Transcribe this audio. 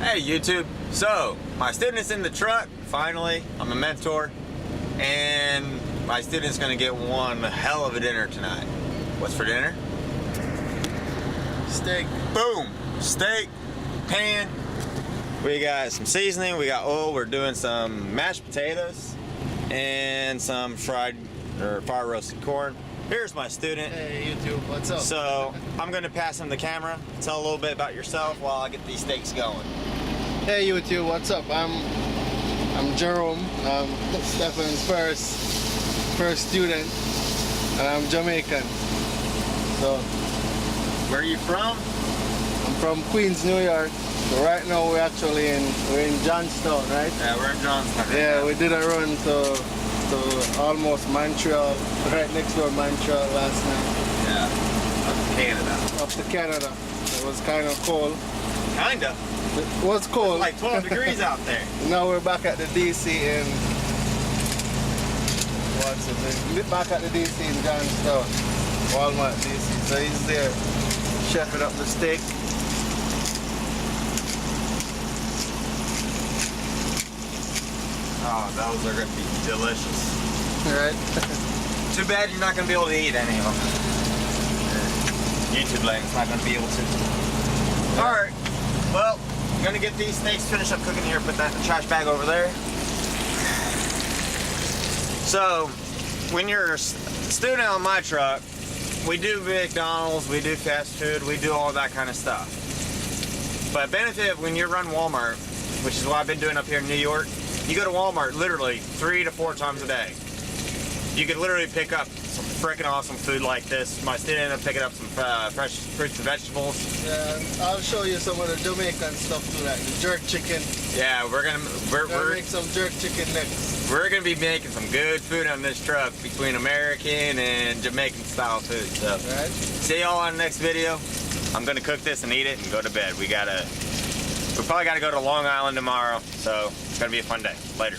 Hey YouTube, so my student's in the truck, finally. I'm a mentor, and my student's gonna get one hell of a dinner tonight. What's for dinner? Steak. Boom! Steak, pan. We got some seasoning, we got oil, we're doing some mashed potatoes, and some fried or fire roasted corn. Here's my student. Hey YouTube, what's up? So I'm gonna pass him the camera. Tell a little bit about yourself while I get these steaks going. Hey YouTube, what's up? I'm Jerome. I'm Stephan's first student, and I'm Jamaican. So Where are you from? I'm from Queens, New York. So right now we're in Johnstown, right? Yeah, we're in Johnstown. Yeah, we did a run to almost Montreal, right next door Montreal last night. Yeah, up to Canada. Up to Canada. It was kind of cold. Kinda. It was cold. It's like 12 degrees out there. Now we're back at the DC in back at the DC in Johnstown, Walmart DC. So he's there chefing up the steak. Oh, those are gonna be delicious. Right? Too bad you're not gonna be able to eat any of them. YouTube land's not gonna be able to. All right. Well, I'm gonna get these steaks finished up cooking here. Put that in the trash bag over there. So, when you're a student on my truck, we do McDonald's, we do fast food, we do all that kind of stuff. But benefit when you run Walmart, which is what I've been doing up here in New York, you go to Walmart literally 3 to 4 times a day. You could literally pick up some freaking awesome food like this. My student ended up picking up some fresh fruits and vegetables. Yeah, I'll show you some of the Jamaican stuff too, like the jerk chicken. Yeah, we're gonna make some jerk chicken next. We're gonna be making some good food on this truck between American and Jamaican style food. So, right. See y'all on the next video. I'm gonna cook this and eat it and go to bed. We probably gotta go to Long Island tomorrow, so it's gonna be a fun day. Later.